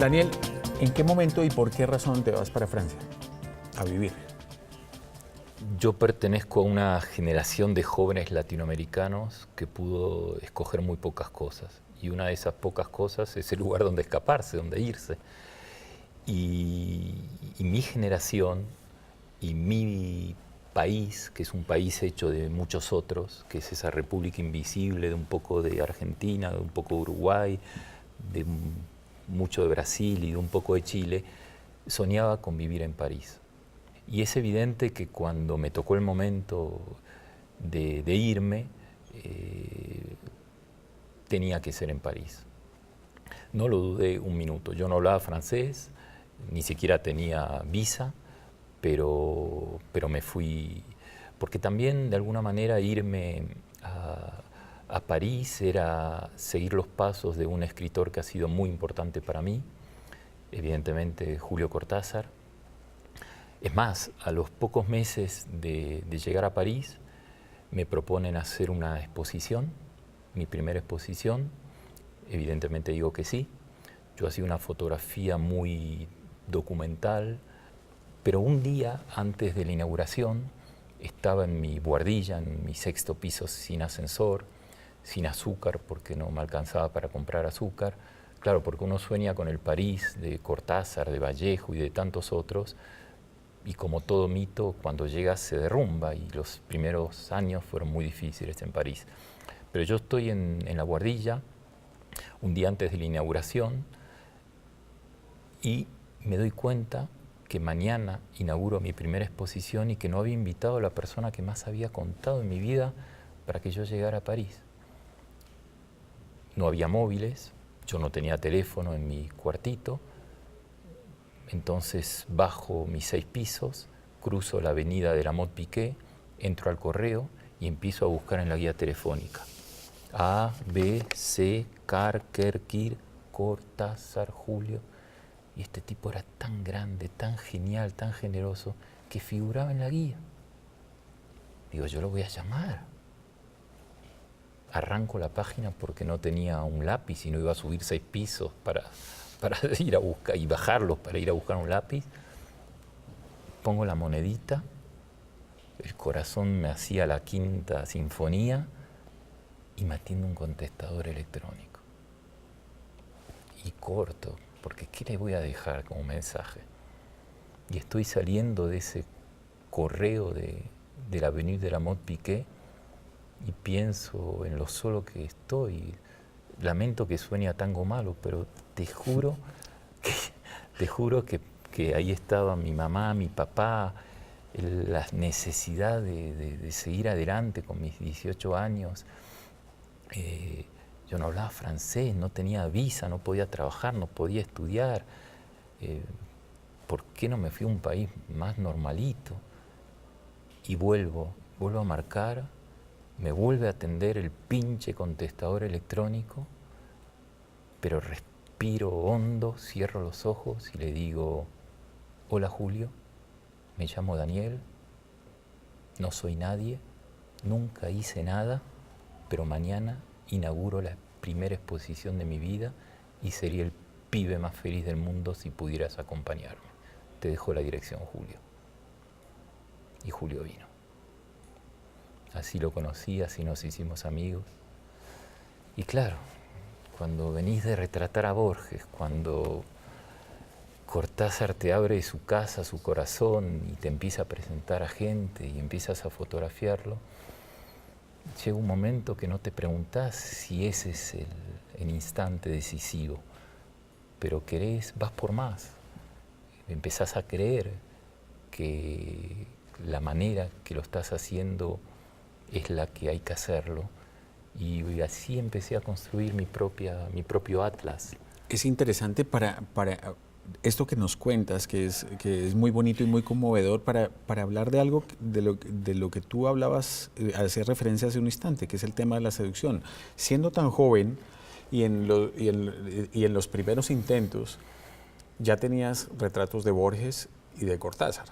Daniel, ¿en qué momento y por qué razón te vas para Francia a vivir? Yo pertenezco a una generación de jóvenes latinoamericanos que pudo escoger muy pocas cosas. Y una de esas pocas cosas es el lugar donde escaparse, donde irse. Y mi generación y mi país, que es un país hecho de muchos otros, que es esa república invisible de un poco de Argentina, de un poco de Uruguay, de mucho de Brasil y de un poco de Chile, soñaba con vivir en París. Y es evidente que cuando me tocó el momento de irme, tenía que ser en París. No lo dudé un minuto. Yo no hablaba francés, ni siquiera tenía visa, pero me fui. Porque también, de alguna manera, irme a París era seguir los pasos de un escritor que ha sido muy importante para mí, evidentemente Julio Cortázar. Es más, a los pocos meses de llegar a París, me proponen hacer una exposición, mi primera exposición. Evidentemente digo que sí. Yo hacía una fotografía muy documental, pero un día antes de la inauguración estaba en mi buhardilla, en mi 6º piso, sin ascensor, sin azúcar, porque no me alcanzaba para comprar azúcar. Claro, porque uno sueña con el París de Cortázar, de Vallejo y de tantos otros, y como todo mito, cuando llega se derrumba, y los primeros años fueron muy difíciles en París. Pero yo estoy en la buhardilla, un día antes de la inauguración, y me doy cuenta que mañana inauguro mi primera exposición y que no había invitado a la persona que más había contado en mi vida para que yo llegara a París. No había móviles, yo no tenía teléfono en mi cuartito, entonces bajo mis 6 pisos, cruzo la avenida de la Motte-Piquet, entro al correo y empiezo a buscar en la guía telefónica. A, B, C, Car, Kerkir, Cortázar, Julio. Y este tipo era tan grande, tan genial, tan generoso, que figuraba en la guía. Digo, yo lo voy a llamar. Arranco la página porque no tenía un lápiz y no iba a subir 6 pisos para ir a buscar y bajarlos para ir a buscar un lápiz. Pongo la monedita, el corazón me hacía la 5ª sinfonía y me atiende un contestador electrónico. Y corto, porque ¿qué le voy a dejar como mensaje? Y estoy saliendo de ese correo de la avenida de la Motte-Piquet y pienso en lo solo que estoy. Lamento que suene a tango malo, pero te juro que ahí estaba mi mamá, mi papá, la necesidad de seguir adelante con mis 18 años. Yo no hablaba francés, no tenía visa, no podía trabajar, no podía estudiar. ¿Por qué no me fui a un país más normalito? Y vuelvo a marcar, me vuelve a atender el pinche contestador electrónico, pero respiro hondo, cierro los ojos y le digo: hola Julio, me llamo Daniel, no soy nadie, nunca hice nada, pero mañana inauguro la primera exposición de mi vida y sería el pibe más feliz del mundo si pudieras acompañarme. Te dejo la dirección, Julio. Y Julio vino. Así lo conocí, así nos hicimos amigos. Y claro, cuando venís de retratar a Borges, cuando Cortázar te abre su casa, su corazón y te empieza a presentar a gente y empiezas a fotografiarlo, llega un momento que no te preguntás si ese es el instante decisivo, pero vas por más. Empezás a creer que la manera que lo estás haciendo es la que hay que hacerlo. Y así empecé a construir mi propio atlas. Es interesante para esto que nos cuentas, que es muy bonito y muy conmovedor, para hablar de algo de lo que tú hablabas, hacer referencia hace un instante, que es el tema de la seducción. Siendo tan joven y en los primeros intentos, ya tenías retratos de Borges y de Cortázar.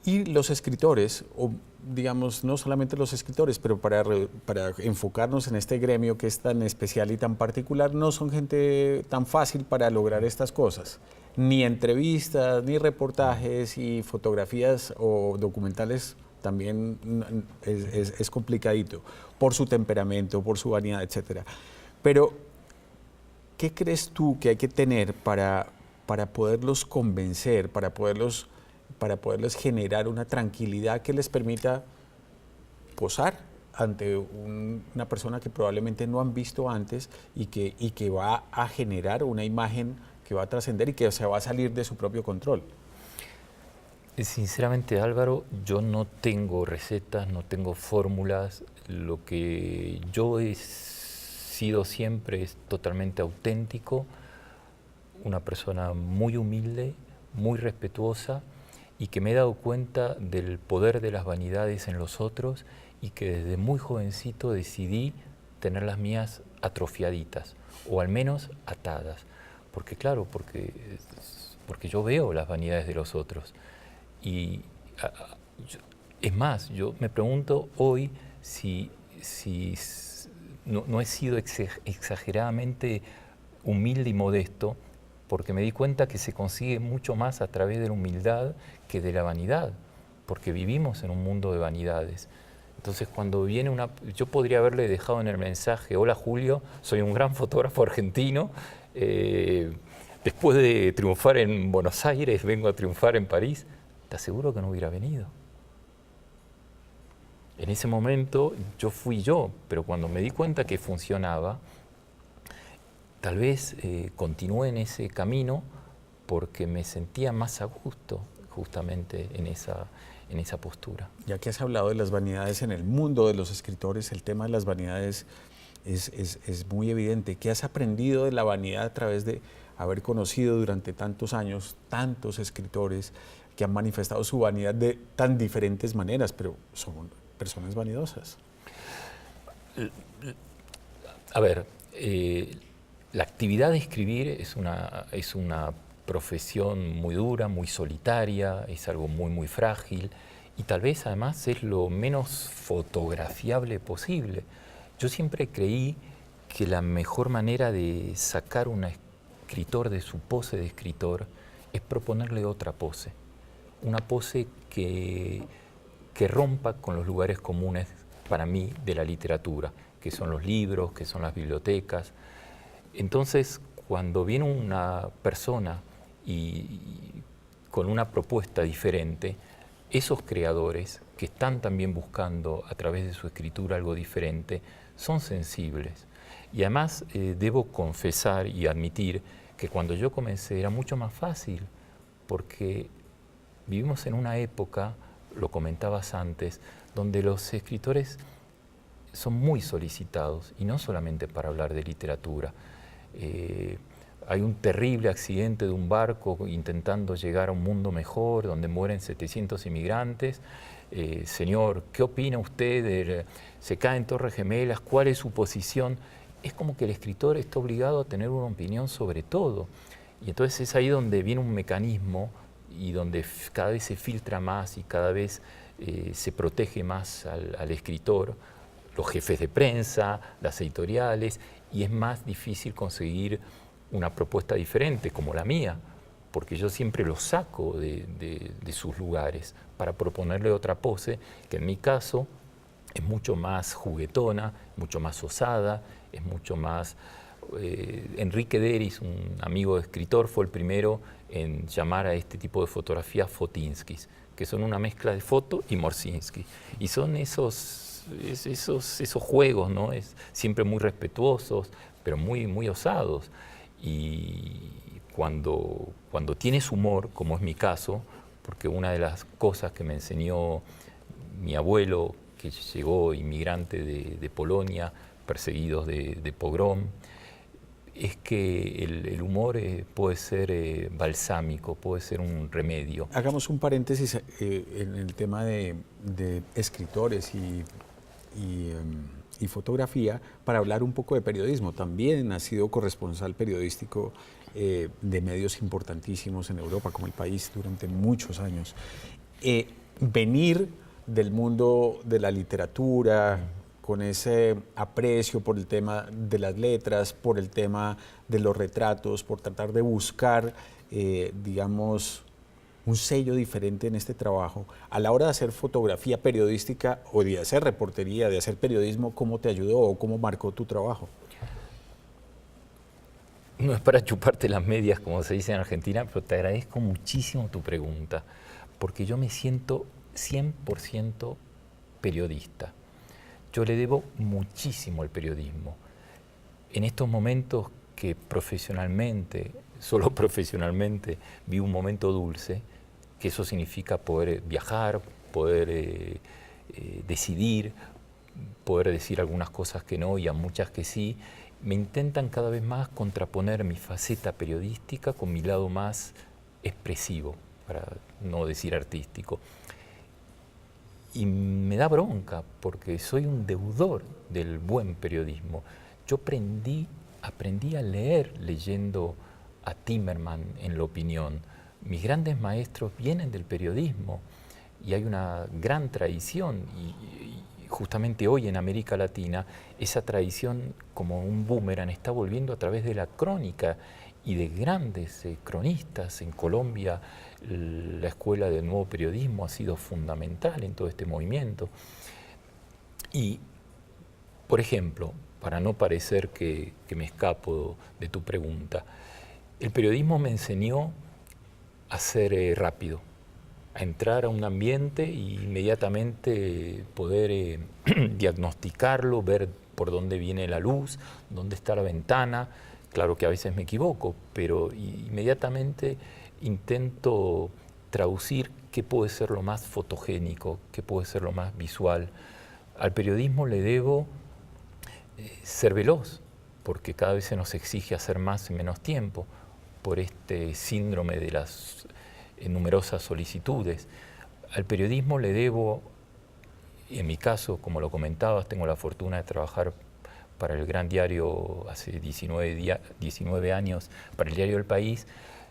Y los escritores, o digamos, no solamente los escritores, pero para enfocarnos en este gremio que es tan especial y tan particular, no son gente tan fácil para lograr estas cosas. Ni entrevistas, ni reportajes, y fotografías o documentales también es complicadito, por su temperamento, por su vanidad, etc. Pero, ¿qué crees tú que hay que tener para poderlos convencer, para poderles generar una tranquilidad que les permita posar ante una persona que probablemente no han visto antes y que va a generar una imagen que va a trascender y que se va a salir de su propio control? Sinceramente, Álvaro, yo no tengo recetas, no tengo fórmulas. Lo que yo he sido siempre es totalmente auténtico, una persona muy humilde, muy respetuosa, y que me he dado cuenta del poder de las vanidades en los otros, y que desde muy jovencito decidí tener las mías atrofiaditas, o al menos atadas. Porque claro, porque yo veo las vanidades de los otros. Y es más, yo me pregunto hoy si no he sido exageradamente humilde y modesto, porque me di cuenta que se consigue mucho más a través de la humildad que de la vanidad, porque vivimos en un mundo de vanidades. Entonces, cuando viene yo podría haberle dejado en el mensaje: hola Julio, soy un gran fotógrafo argentino, después de triunfar en Buenos Aires, vengo a triunfar en París. Te aseguro que no hubiera venido. En ese momento yo fui yo, pero cuando me di cuenta que funcionaba, tal vez continué en ese camino porque me sentía más a gusto justamente en esa postura. Ya que has hablado de las vanidades en el mundo de los escritores, el tema de las vanidades es muy evidente. ¿Qué has aprendido de la vanidad a través de haber conocido durante tantos años tantos escritores que han manifestado su vanidad de tan diferentes maneras, pero son personas vanidosas? A ver, la actividad de escribir es una profesión muy dura, muy solitaria, es algo muy, muy frágil, y tal vez además es lo menos fotografiable posible. Yo siempre creí que la mejor manera de sacar a un escritor de su pose de escritor es proponerle otra pose. Una pose que rompa con los lugares comunes, para mí, de la literatura, que son los libros, que son las bibliotecas. Entonces, cuando viene una persona y con una propuesta diferente, esos creadores que están también buscando a través de su escritura algo diferente, son sensibles. Y además debo confesar y admitir que cuando yo comencé era mucho más fácil, porque vivimos en una época, lo comentabas antes, donde los escritores son muy solicitados, y no solamente para hablar de literatura. Hay un terrible accidente de un barco intentando llegar a un mundo mejor, donde mueren 700 inmigrantes. Señor, ¿qué opina usted? Se caen Torres Gemelas, ¿cuál es su posición? Es como que el escritor está obligado a tener una opinión sobre todo. Y entonces es ahí donde viene un mecanismo y donde cada vez se filtra más y cada vez se protege más al escritor, los jefes de prensa, las editoriales, y es más difícil conseguir una propuesta diferente como la mía, porque yo siempre los saco de sus lugares para proponerle otra pose, que en mi caso es mucho más juguetona, mucho más osada, es mucho más... Enrique Deris, un amigo escritor, fue el primero en llamar a este tipo de fotografías fotinskis, que son una mezcla de foto y Morsinski. Y son esos juegos, ¿no? Siempre muy respetuosos, pero muy, muy osados. Y cuando tienes humor, como es mi caso, porque una de las cosas que me enseñó mi abuelo, que llegó inmigrante de Polonia, perseguidos de pogrom, es que el humor puede ser balsámico, puede ser un remedio. Hagamos un paréntesis en el tema de escritores y fotografía para hablar un poco de periodismo. También ha sido corresponsal periodístico de medios importantísimos en Europa, como El País, durante muchos años. venir del mundo de la literatura, con ese aprecio por el tema de las letras, por el tema de los retratos, por tratar de buscar, digamos, un sello diferente en este trabajo. A la hora de hacer fotografía periodística o de hacer reportería, de hacer periodismo, ¿cómo te ayudó o cómo marcó tu trabajo? No es para chuparte las medias, como se dice en Argentina, pero te agradezco muchísimo tu pregunta, porque yo me siento 100% periodista. Yo le debo muchísimo al periodismo. En estos momentos que profesionalmente, solo profesionalmente, vi un momento dulce, que eso significa poder viajar, poder decidir, poder decir algunas cosas que no y a muchas que sí, me intentan cada vez más contraponer mi faceta periodística con mi lado más expresivo, para no decir artístico. Y me da bronca porque soy un deudor del buen periodismo. Yo aprendí a leer leyendo a Timerman en La Opinión. Mis grandes maestros vienen del periodismo y hay una gran tradición y justamente hoy en América Latina esa tradición como un boomerang está volviendo a través de la crónica y de grandes cronistas. En Colombia la Escuela del Nuevo Periodismo ha sido fundamental en todo este movimiento. Y, por ejemplo, para no parecer que me escapo de tu pregunta, el periodismo me enseñó a ser rápido, a entrar a un ambiente e inmediatamente poder diagnosticarlo, ver por dónde viene la luz, dónde está la ventana. Claro que a veces me equivoco, pero inmediatamente intento traducir qué puede ser lo más fotogénico, qué puede ser lo más visual. Al periodismo le debo ser veloz, porque cada vez se nos exige hacer más en menos tiempo, por este síndrome de las numerosas solicitudes. Al periodismo le debo, en mi caso, como lo comentabas, tengo la fortuna de trabajar para el gran diario hace 19 años, para el diario El País.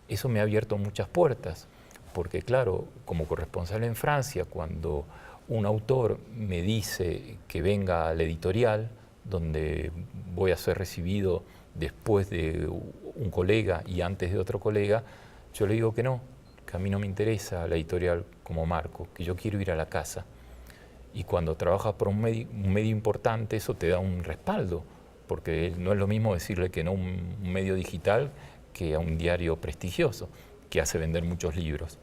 Eso me ha abierto muchas puertas, porque claro, como corresponsal en Francia, cuando un autor me dice que venga a la editorial, donde voy a ser recibido después de un colega y antes de otro colega, yo le digo que no, que a mí no me interesa la editorial como marco, que yo quiero ir a la casa. Y cuando trabajas por un medio importante, eso te da un respaldo, porque no es lo mismo decirle que no a un medio digital que a un diario prestigioso, que hace vender muchos libros.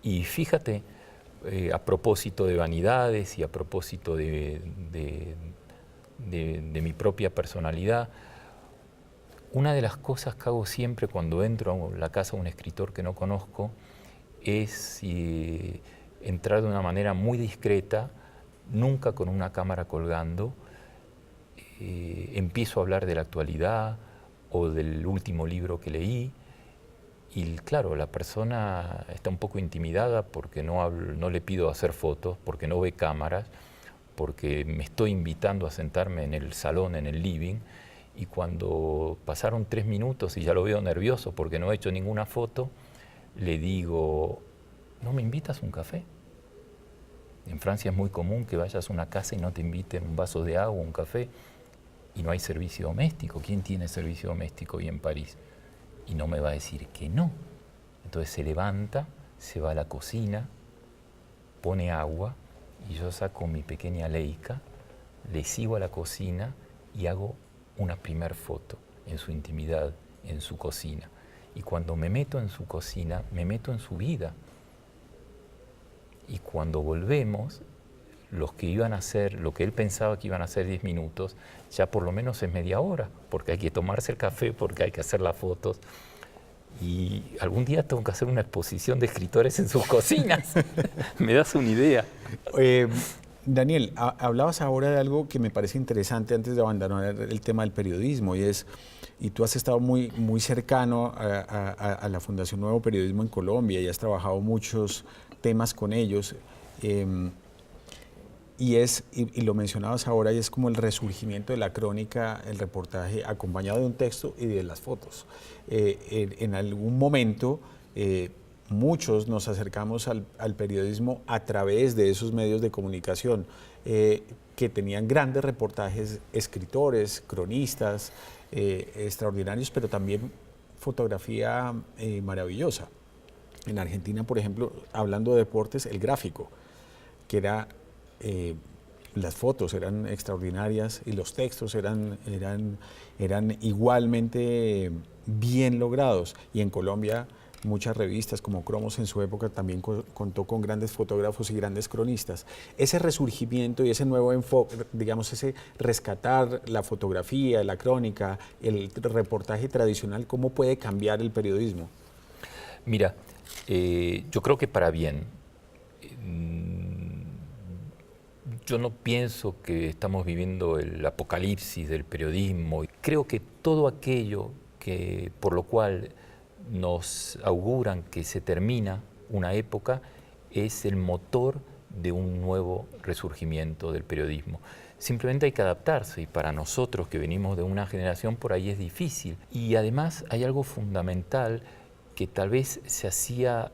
Y fíjate, a propósito de vanidades y a propósito de mi propia personalidad, una de las cosas que hago siempre cuando entro a la casa de un escritor que no conozco es entrar de una manera muy discreta, nunca con una cámara colgando. Empiezo a hablar de la actualidad o del último libro que leí y claro, la persona está un poco intimidada porque no le pido hacer fotos, porque no ve cámaras, porque me estoy invitando a sentarme en el salón, en el living, y cuando pasaron 3 minutos y ya lo veo nervioso porque no he hecho ninguna foto, le digo, ¿no me invitas a un café? En Francia es muy común que vayas a una casa y no te inviten un vaso de agua, un café, y no hay servicio doméstico. ¿Quién tiene servicio doméstico hoy en París? Y no me va a decir que no. Entonces se levanta, se va a la cocina, pone agua, y yo saco mi pequeña Leica, le sigo a la cocina y hago una primer foto en su intimidad, en su cocina. Y cuando me meto en su cocina, me meto en su vida. Y cuando volvemos, los que iban a hacer, lo que él pensaba que iban a ser 10 minutos, ya por lo menos es media hora, porque hay que tomarse el café, porque hay que hacer las fotos. Y algún día tengo que hacer una exposición de escritores en sus cocinas. ¿Me das una idea? Daniel, hablabas ahora de algo que me parece interesante antes de abandonar el tema del periodismo, y tú has estado muy cercano a la Fundación Nuevo Periodismo en Colombia y has trabajado muchos temas con ellos. Y lo mencionabas ahora, y es como el resurgimiento de la crónica, el reportaje acompañado de un texto y de las fotos. En algún momento muchos nos acercamos al periodismo a través de esos medios de comunicación que tenían grandes reportajes, escritores, cronistas extraordinarios, pero también fotografía maravillosa. En Argentina, por ejemplo, hablando de deportes, el gráfico, que era, las fotos eran extraordinarias y los textos eran igualmente bien logrados. Y en Colombia, muchas revistas como Cromos en su época también contó con grandes fotógrafos y grandes cronistas. Ese resurgimiento y ese nuevo enfoque, digamos, ese rescatar la fotografía, la crónica, el reportaje tradicional, ¿cómo puede cambiar el periodismo? Mira, yo creo que para bien. Yo no pienso que estamos viviendo el apocalipsis del periodismo. Creo que todo aquello por lo cual nos auguran que se termina una época es el motor de un nuevo resurgimiento del periodismo. Simplemente hay que adaptarse, y para nosotros que venimos de una generación por ahí es difícil. Y además hay algo fundamental que tal vez se hacía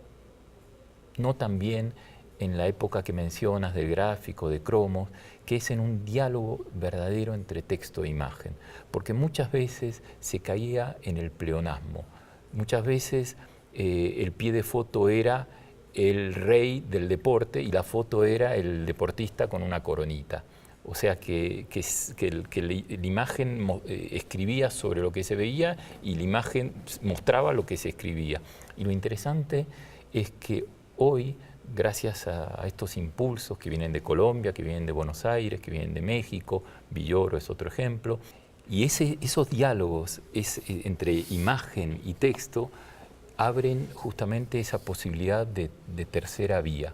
no tan bien en la época que mencionas del gráfico, de Cromos, que es en un diálogo verdadero entre texto e imagen, porque muchas veces se caía en el pleonasmo, muchas veces el pie de foto era el rey del deporte y la foto era el deportista con una coronita. O sea que la imagen escribía sobre lo que se veía y la imagen mostraba lo que se escribía. Y lo interesante es que hoy, gracias a estos impulsos que vienen de Colombia, que vienen de Buenos Aires, que vienen de México, Villoro es otro ejemplo, y esos diálogos entre imagen y texto abren justamente esa posibilidad de tercera vía,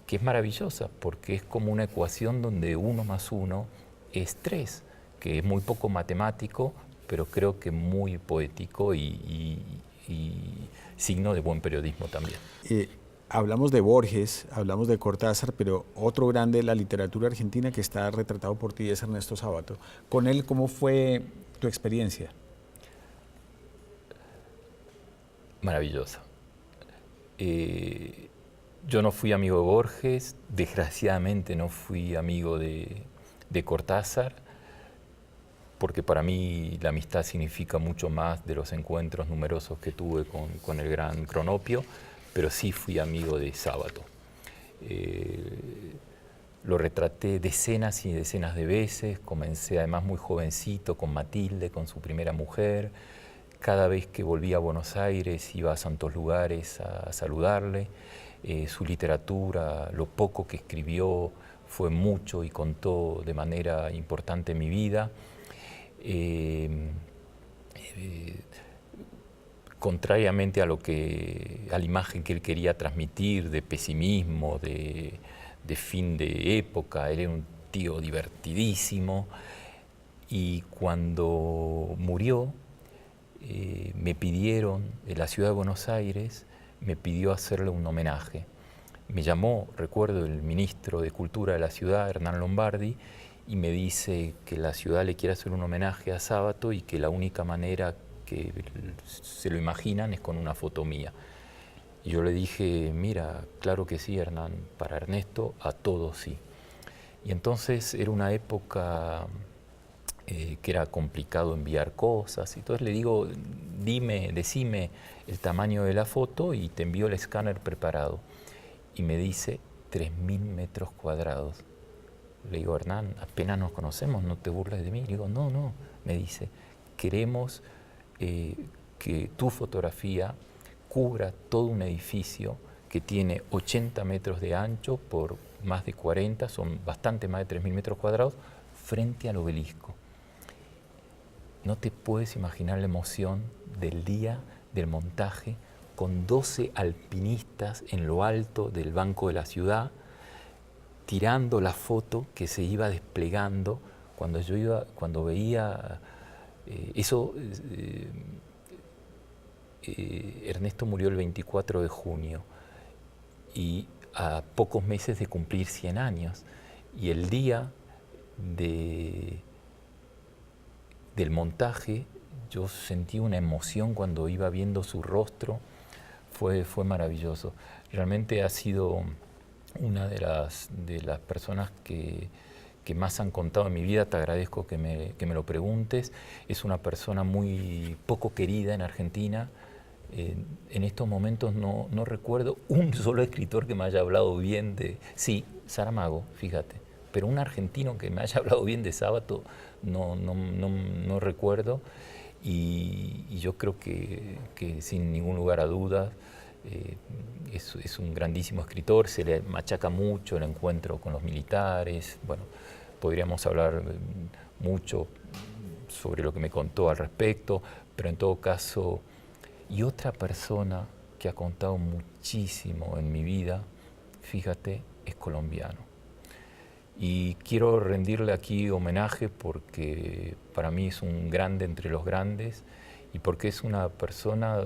que es maravillosa porque es como una ecuación donde 1 más 1 es 3, que es muy poco matemático, pero creo que muy poético y signo de buen periodismo también. Hablamos de Borges, hablamos de Cortázar, pero otro grande de la literatura argentina que está retratado por ti es Ernesto Sábato. Con él, ¿cómo fue tu experiencia? Maravillosa. Yo no fui amigo de Borges, desgraciadamente no fui amigo de Cortázar, porque para mí la amistad significa mucho más de los encuentros numerosos que tuve con el gran Cronopio, pero sí fui amigo de Sábato. Lo retraté decenas y decenas de veces, comencé además muy jovencito con Matilde, con su primera mujer. Cada vez que volvía a Buenos Aires iba a santos lugares a saludarle. Su literatura, lo poco que escribió, fue mucho y contó de manera importante mi vida. Contrariamente a la imagen que él quería transmitir de pesimismo, de fin de época, él era un tío divertidísimo, y cuando murió me pidieron, en la ciudad de Buenos Aires, me pidió hacerle un homenaje. Me llamó, recuerdo, el ministro de Cultura de la ciudad, Hernán Lombardi, y me dice que la ciudad le quiere hacer un homenaje a Sábato y que la única manera que se lo imaginan es con una foto mía. Y yo le dije, mira, claro que sí, Hernán, para Ernesto a todos sí. Y entonces era una época que era complicado enviar cosas, y entonces le digo, decime el tamaño de la foto y te envío el escáner preparado. Y me dice 3.000 metros cuadrados. Le digo, Hernán, apenas nos conocemos, no te burles de mí. Le digo, no, me dice, queremos que tu fotografía cubra todo un edificio que tiene 80 metros de ancho por más de 40, son bastante más de 3.000 metros cuadrados, frente al obelisco. No te puedes imaginar la emoción del día del montaje, con 12 alpinistas en lo alto del Banco de la Ciudad, tirando la foto que se iba desplegando. Cuando veía eso, Ernesto murió el 24 de junio y a pocos meses de cumplir 100 años. Y el día del montaje yo sentí una emoción cuando iba viendo su rostro. fue maravilloso. Realmente ha sido una de las personas que más han contado en mi vida. Te agradezco que me lo preguntes. Es una persona muy poco querida en Argentina. En estos momentos no recuerdo un solo escritor que me haya hablado bien de... Sí, Saramago, fíjate. Pero un argentino que me haya hablado bien de Sábato no recuerdo. Y yo creo que sin ningún lugar a dudas es un grandísimo escritor. Se le machaca mucho el encuentro con los militares. Bueno, podríamos hablar mucho sobre lo que me contó al respecto, pero en todo caso... Y otra persona que ha contado muchísimo en mi vida, fíjate, es colombiano. Y quiero rendirle aquí homenaje porque para mí es un grande entre los grandes y porque es una persona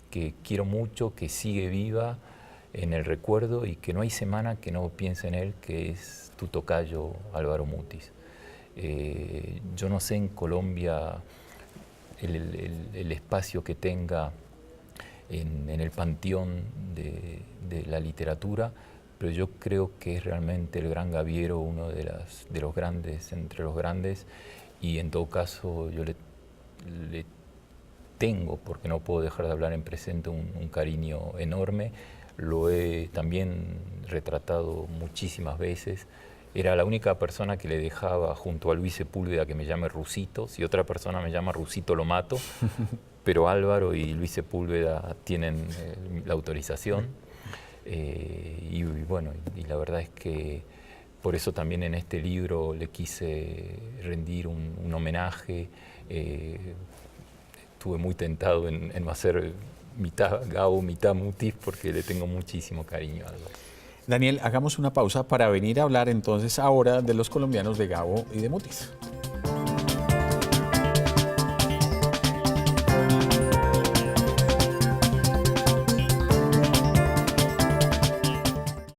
que quiero mucho, que sigue viva en el recuerdo y que no hay semana que no piense en él, que es tu tocayo Álvaro Mutis. Yo no sé en Colombia el espacio que tenga en el panteón de la literatura, pero yo creo que es realmente el gran Gaviero, uno de los grandes entre los grandes, y en todo caso yo le tengo, porque no puedo dejar de hablar en presente, un cariño enorme. Lo he también retratado muchísimas veces. Era la única persona que le dejaba junto a Luis Sepúlveda que me llame Rusito. Si otra persona me llama Rusito, lo mato. Pero Álvaro y Luis Sepúlveda tienen la autorización. Y bueno, y la verdad es que por eso también en este libro le quise rendir un homenaje. Estuve muy tentado en no hacer mitad Gabo, mitad Mutis, porque le tengo muchísimo cariño a Álvaro. Daniel, hagamos una pausa para venir a hablar entonces ahora de los colombianos de Gabo y de Mutis.